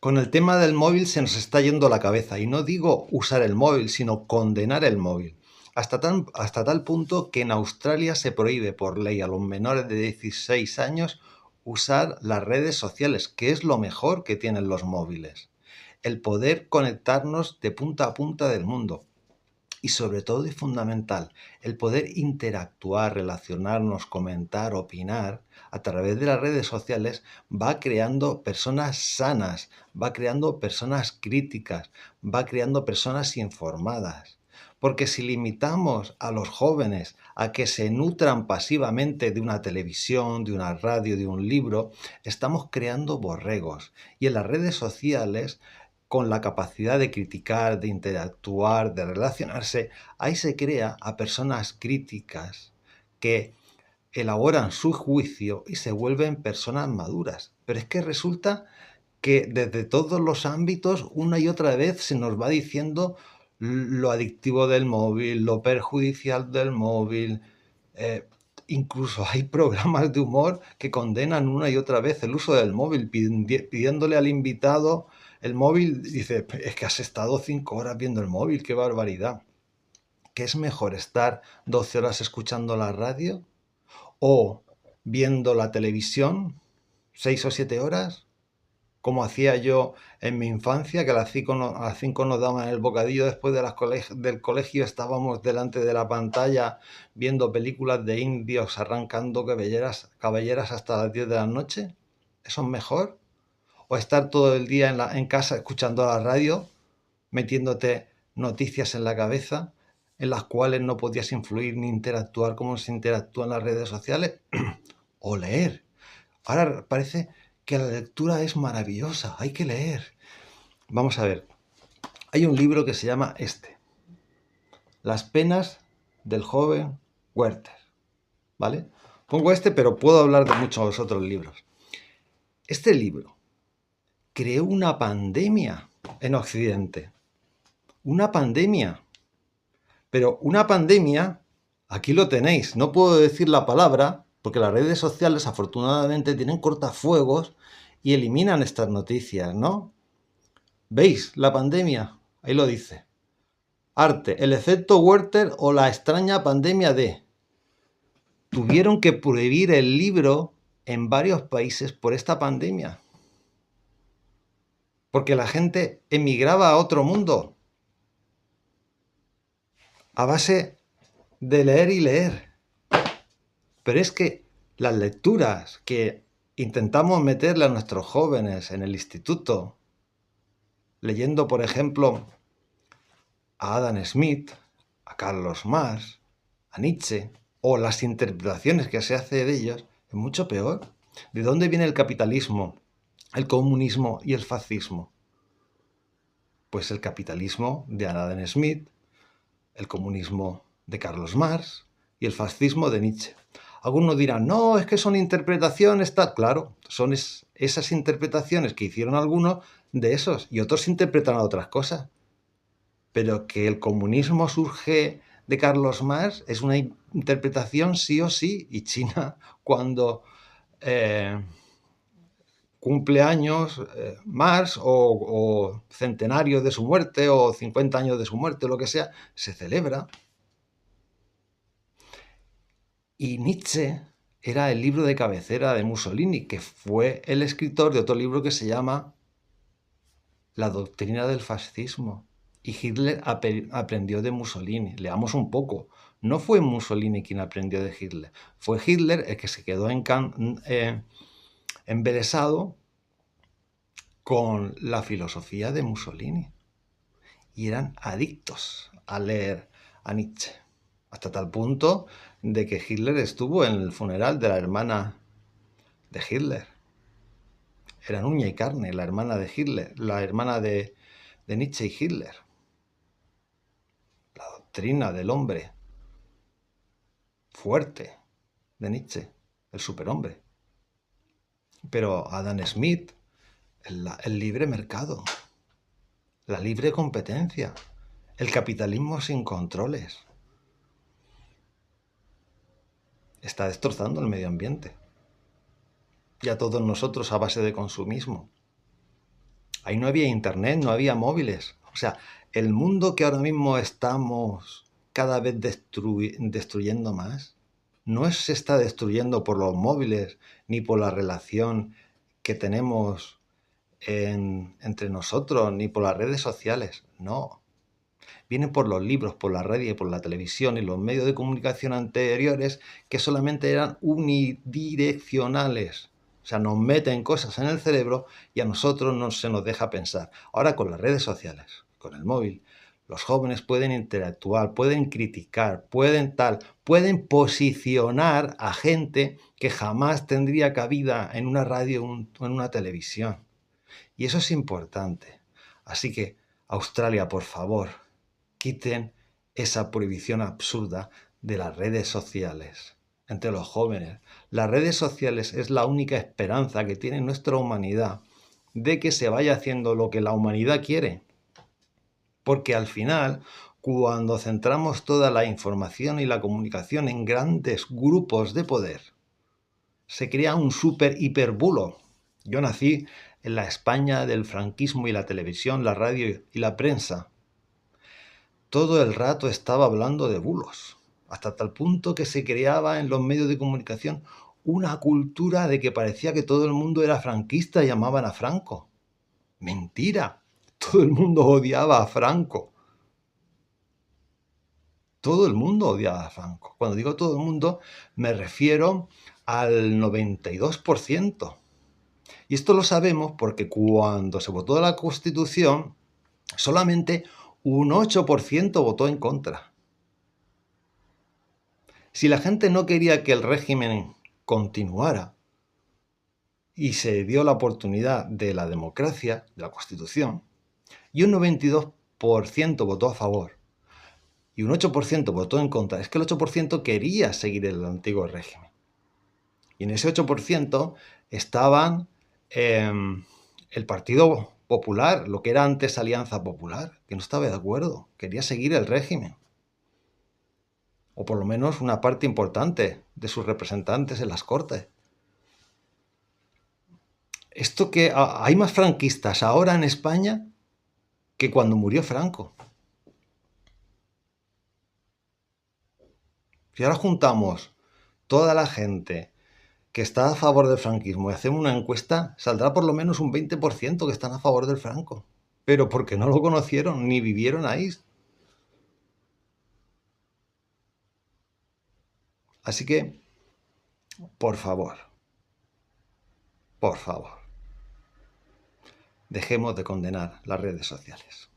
Con el tema del móvil se nos está yendo la cabeza, y no digo usar el móvil, sino condenar el móvil. Hasta tal punto que en Australia se prohíbe por ley a los menores de 16 años usar las redes sociales, que es lo mejor que tienen los móviles. El poder conectarnos de punta a punta del mundo. Y sobre todo y fundamental, el poder interactuar, relacionarnos, comentar, opinar a través de las redes sociales va creando personas sanas, va creando personas críticas, va creando personas informadas. Porque si limitamos a los jóvenes a que se nutran pasivamente de una televisión, de una radio, de un libro, estamos creando borregos. Y en las redes sociales, con la capacidad de criticar, de interactuar, de relacionarse, ahí se crea a personas críticas que elaboran su juicio y se vuelven personas maduras. Pero es que resulta que desde todos los ámbitos, una y otra vez se nos va diciendo lo adictivo del móvil, lo perjudicial del móvil. eh, Incluso hay programas de humor que condenan una y otra vez el uso del móvil, pidiéndole al invitado el móvil. Dice, es que has estado 5 horas viendo el móvil, qué barbaridad. ¿Qué es mejor, estar 12 horas escuchando la radio o viendo la televisión 6 o 7 horas? Como hacía yo en mi infancia, que a las 5, a las 5 nos daban el bocadillo después de del colegio, estábamos delante de la pantalla viendo películas de indios arrancando cabelleras hasta las 10 de la noche. ¿Eso es mejor? ¿O estar todo el día en casa escuchando la radio, metiéndote noticias en la cabeza, en las cuales no podías influir ni interactuar como se interactúa en las redes sociales? O leer. Ahora parece que la lectura es maravillosa, hay que leer. Vamos a ver, hay un libro que se llama Las penas del joven Werther, ¿vale? Pongo pero puedo hablar de muchos otros libros. Este libro creó una pandemia en Occidente. Una pandemia. Pero una pandemia, aquí lo tenéis, no puedo decir la palabra porque las redes sociales afortunadamente tienen cortafuegos y eliminan estas noticias, ¿no? ¿Veis la pandemia? Ahí lo dice. Arte, el efecto Werther o la extraña pandemia de... Tuvieron que prohibir el libro en varios países por esta pandemia. Porque la gente emigraba a otro mundo. A base de leer y leer. Pero es que las lecturas que intentamos meterle a nuestros jóvenes en el instituto, leyendo, por ejemplo, a Adam Smith, a Carlos Marx, a Nietzsche, o las interpretaciones que se hace de ellos, es mucho peor. ¿De dónde viene el capitalismo, el comunismo y el fascismo? Pues el capitalismo de Adam Smith, el comunismo de Carlos Marx y el fascismo de Nietzsche. Algunos dirán, no, es que son interpretaciones, tal. Claro, son esas interpretaciones que hicieron algunos de esos, y otros interpretan a otras cosas. Pero que el comunismo surge de Carlos Marx es una interpretación sí o sí, y China, cuando cumple años Marx o centenario de su muerte o 50 años de su muerte, lo que sea, se celebra. Y Nietzsche era el libro de cabecera de Mussolini, que fue el escritor de otro libro que se llama La doctrina del fascismo. Y Hitler aprendió de Mussolini. Leamos un poco. No fue Mussolini quien aprendió de Hitler. Fue Hitler el que se quedó embelesado con la filosofía de Mussolini. Y eran adictos a leer a Nietzsche. Hasta tal punto de que Hitler estuvo en el funeral de la hermana de Hitler. Eran uña y carne, la hermana de Hitler, la hermana de Nietzsche y Hitler. La doctrina del hombre fuerte de Nietzsche, el superhombre. Pero Adam Smith, el libre mercado, la libre competencia, el capitalismo sin controles, está destrozando el medio ambiente. Y a todos nosotros a base de consumismo. Ahí no había internet, no había móviles. O sea, el mundo que ahora mismo estamos cada vez destruyendo más, no se está destruyendo por los móviles ni por la relación que tenemos entre nosotros, ni por las redes sociales. No. Viene por los libros, por la radio y por la televisión y los medios de comunicación anteriores que solamente eran unidireccionales. O sea, nos meten cosas en el cerebro y a nosotros no se nos deja pensar. Ahora con las redes sociales, con el móvil, los jóvenes pueden interactuar, pueden criticar, pueden posicionar a gente que jamás tendría cabida en una radio o en una televisión. Y eso es importante. Así que, Australia, por favor, quiten esa prohibición absurda de las redes sociales entre los jóvenes. Las redes sociales es la única esperanza que tiene nuestra humanidad de que se vaya haciendo lo que la humanidad quiere. Porque al final, cuando centramos toda la información y la comunicación en grandes grupos de poder, se crea un super hiperbulo. Yo nací en la España del franquismo y la televisión, la radio y la prensa. Todo el rato estaba hablando de bulos, hasta tal punto que se creaba en los medios de comunicación una cultura de que parecía que todo el mundo era franquista y amaban a Franco. Mentira, todo el mundo odiaba a Franco. Todo el mundo odiaba a Franco. Cuando digo todo el mundo, me refiero al 92%. Y esto lo sabemos porque cuando se votó la Constitución, solamente un 8% votó en contra. Si la gente no quería que el régimen continuara y se dio la oportunidad de la democracia, de la Constitución, y un 92% votó a favor y un 8% votó en contra, es que el 8% quería seguir el antiguo régimen. Y en ese 8% estaban el Partido Popular, lo que era antes Alianza Popular, que no estaba de acuerdo, quería seguir el régimen. O por lo menos una parte importante de sus representantes en las Cortes. Esto que hay más franquistas ahora en España que cuando murió Franco. Si ahora juntamos toda la gente que está a favor del franquismo y hacemos una encuesta, saldrá por lo menos un 20% que están a favor del Franco. Pero porque no lo conocieron ni vivieron ahí. Así que, por favor, dejemos de condenar las redes sociales.